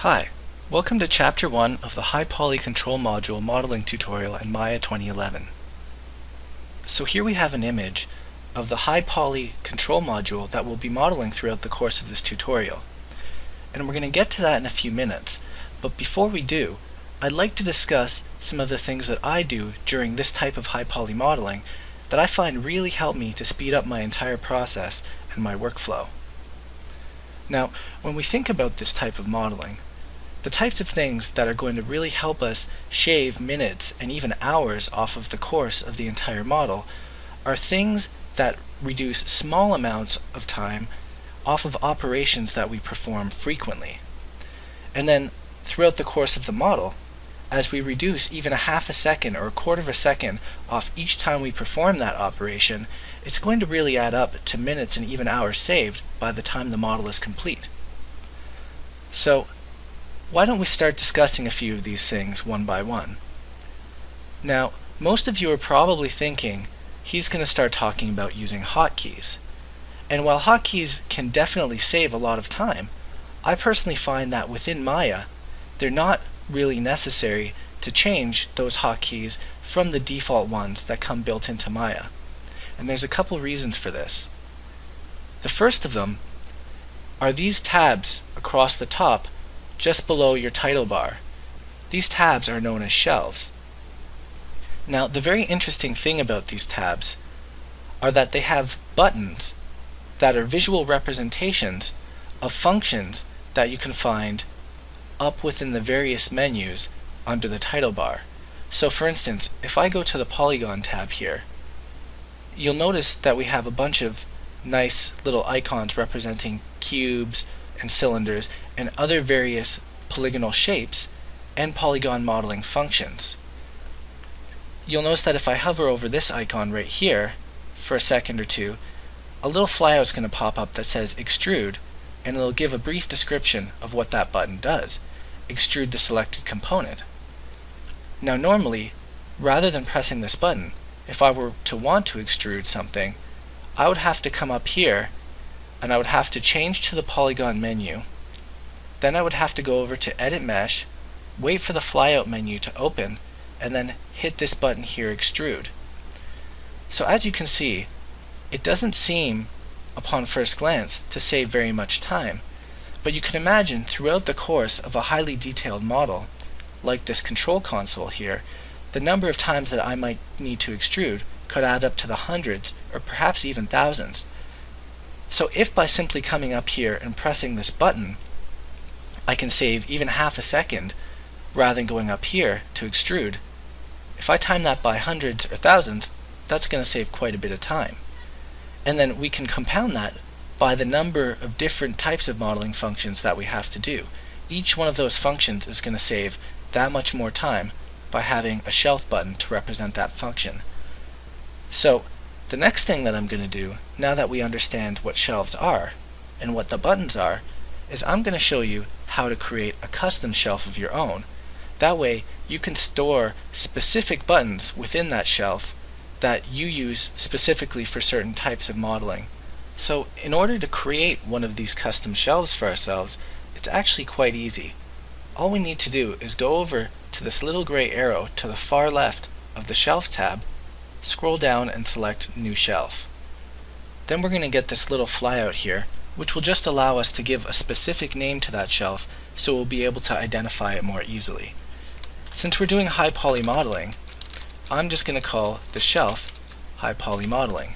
Hi, welcome to Chapter 1 of the High Poly Control Module modeling tutorial in Maya 2011. So here we have an image of the High Poly Control Module that we'll be modeling throughout the course of this tutorial. And we're going to get to that in a few minutes, but before we do, I'd like to discuss some of the things that I do during this type of high poly modeling that I find really help me to speed up my entire process and my workflow. Now, when we think about this type of modeling, the types of things that are going to really help us shave minutes and even hours off of the course of the entire model are things that reduce small amounts of time off of operations that we perform frequently. And then throughout the course of the model, as we reduce even a half a second or a quarter of a second off each time we perform that operation, it's going to really add up to minutes and even hours saved by the time the model is complete. So why don't we start discussing a few of these things one by one? Now, most of you are probably thinking he's going to start talking about using hotkeys. And while hotkeys can definitely save a lot of time, I personally find that within Maya, they're not really necessary to change those hotkeys from the default ones that come built into Maya. And there's a couple reasons for this. The first of them are these tabs across the top just below your title bar. These tabs are known as shelves. Now, the very interesting thing about these tabs are that they have buttons that are visual representations of functions that you can find up within the various menus under the title bar. So for instance, if I go to the Polygon tab here, you'll notice that we have a bunch of nice little icons representing cubes and cylinders and other various polygonal shapes and polygon modeling functions. You'll notice that if I hover over this icon right here for a second or two, a little flyout is going to pop up that says Extrude, and it'll give a brief description of what that button does. Extrude the selected component. Now normally, rather than pressing this button, if I were to want to extrude something, I would have to come up here and I would have to change to the polygon menu. Then I would have to go over to Edit Mesh, wait for the flyout menu to open, and then hit this button here, Extrude. So as you can see, it doesn't seem, upon first glance, to save very much time. But you can imagine throughout the course of a highly detailed model, like this control console here, the number of times that I might need to extrude could add up to the hundreds or perhaps even thousands. So if by simply coming up here and pressing this button, I can save even half a second rather than going up here to extrude, if I time that by hundreds or thousands, that's going to save quite a bit of time. And then we can compound that by the number of different types of modeling functions that we have to do. Each one of those functions is going to save that much more time by having a shelf button to represent that function. So the next thing that I'm going to do, now that we understand what shelves are and what the buttons are, is I'm going to show you how to create a custom shelf of your own. That way you can store specific buttons within that shelf that you use specifically for certain types of modeling. So in order to create one of these custom shelves for ourselves, it's actually quite easy. All we need to do is go over to this little gray arrow to the far left of the Shelf tab, scroll down and select New Shelf. Then we're going to get this little flyout here, which will just allow us to give a specific name to that shelf so we'll be able to identify it more easily. Since we're doing high poly modeling, I'm just going to call the shelf High Poly Modeling.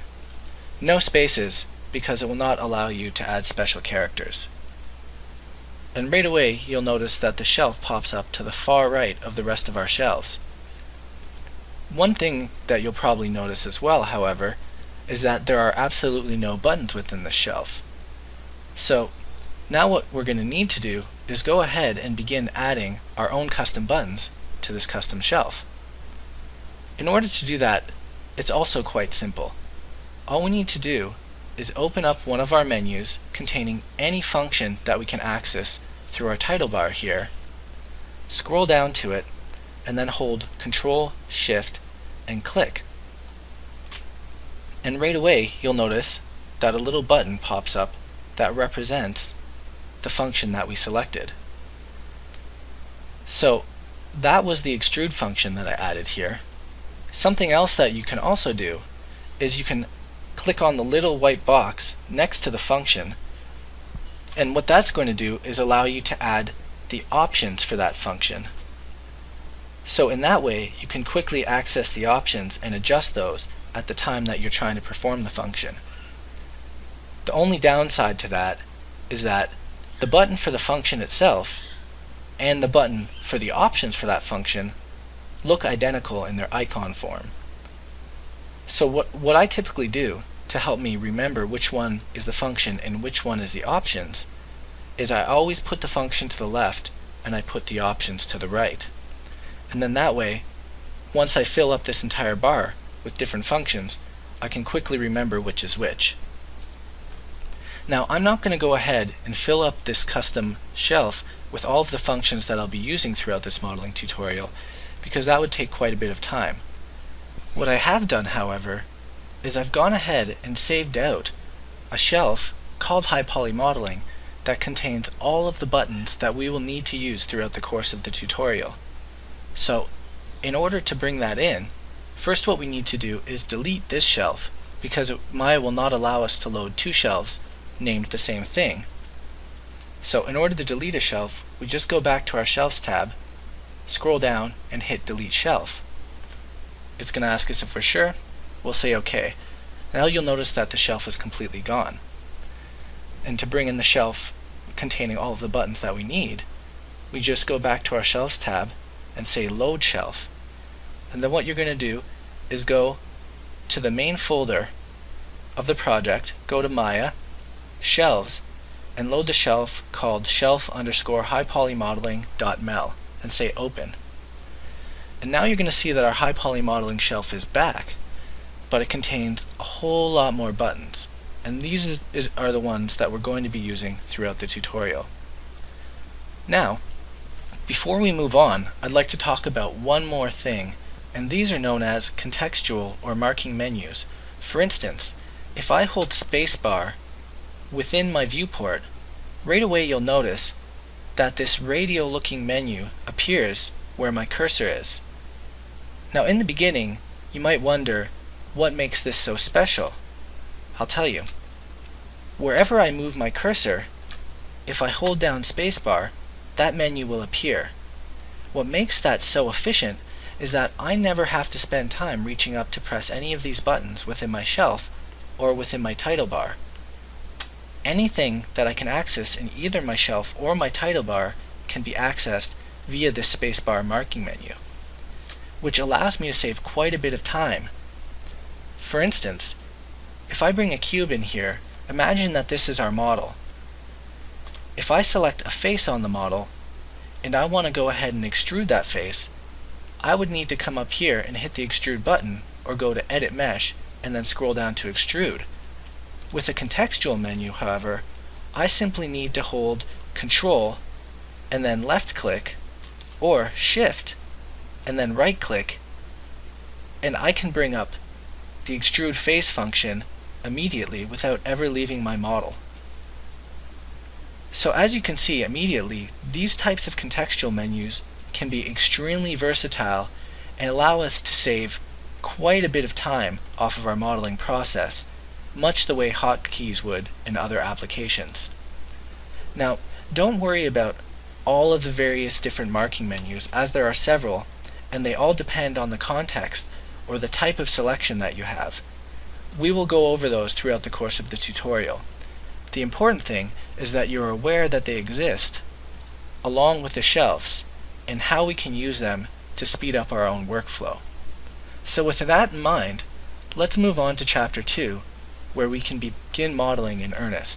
No spaces, because it will not allow you to add special characters. And right away you'll notice that the shelf pops up to the far right of the rest of our shelves. One thing that you'll probably notice as well, however, is that there are absolutely no buttons within this shelf. So now what we're going to need to do is go ahead and begin adding our own custom buttons to this custom shelf. In order to do that, it's also quite simple. All we need to do is open up one of our menus containing any function that we can access through our title bar here, scroll down to it, and then hold Control, Shift, and click. And right away you'll notice that a little button pops up that represents the function that we selected. So that was the extrude function that I added here. Something else that you can also do is you can click on the little white box next to the function, and what that's going to do is allow you to add the options for that function. So in that way you can quickly access the options and adjust those at the time that you're trying to perform the function. The only downside to that is that the button for the function itself and the button for the options for that function look identical in their icon form. So what I typically do to help me remember which one is the function and which one is the options is I always put the function to the left and I put the options to the right. And then that way, once I fill up this entire bar with different functions, I can quickly remember which is which. Now I'm not going to go ahead and fill up this custom shelf with all of the functions that I'll be using throughout this modeling tutorial, because that would take quite a bit of time. What I have done, however, is I've gone ahead and saved out a shelf called High Poly Modeling that contains all of the buttons that we will need to use throughout the course of the tutorial. So in order to bring that in, first what we need to do is delete this shelf, because Maya will not allow us to load two shelves named the same thing. So in order to delete a shelf, we just go back to our Shelves tab, scroll down, and hit Delete Shelf. It's going to ask us if we're sure. We'll say OK. Now you'll notice that the shelf is completely gone. And to bring in the shelf containing all of the buttons that we need, we just go back to our Shelves tab and say Load Shelf. And then what you're going to do is go to the main folder of the project, go to Maya, Shelves, and load the shelf called shelf_highpolymodeling.mel and say Open. And now you're going to see that our High Poly Modeling shelf is back, but it contains a whole lot more buttons. And these are the ones that we're going to be using throughout the tutorial. Now, before we move on, I'd like to talk about one more thing, and these are known as contextual or marking menus. For instance, if I hold spacebar within my viewport, right away you'll notice that this radio looking menu appears where my cursor is. Now in the beginning, you might wonder what makes this so special. I'll tell you. Wherever I move my cursor, if I hold down spacebar, that menu will appear. What makes that so efficient is that I never have to spend time reaching up to press any of these buttons within my shelf or within my title bar. Anything that I can access in either my shelf or my title bar can be accessed via this spacebar marking menu, which allows me to save quite a bit of time. For instance, if I bring a cube in here, imagine that this is our model. If I select a face on the model, and I want to go ahead and extrude that face, I would need to come up here and hit the extrude button, or go to Edit Mesh, and then scroll down to Extrude. With a contextual menu, however, I simply need to hold Control, and then left click, or Shift, and then right click, and I can bring up the Extrude Face function immediately without ever leaving my model. So as you can see immediately, these types of contextual menus can be extremely versatile and allow us to save quite a bit of time off of our modeling process, much the way hotkeys would in other applications. Now, don't worry about all of the various different marking menus, as there are several, and they all depend on the context or the type of selection that you have. We will go over those throughout the course of the tutorial. The important thing is that you're aware that they exist, along with the shelves, and how we can use them to speed up our own workflow. So with that in mind, let's move on to Chapter 2, where we can begin modeling in earnest.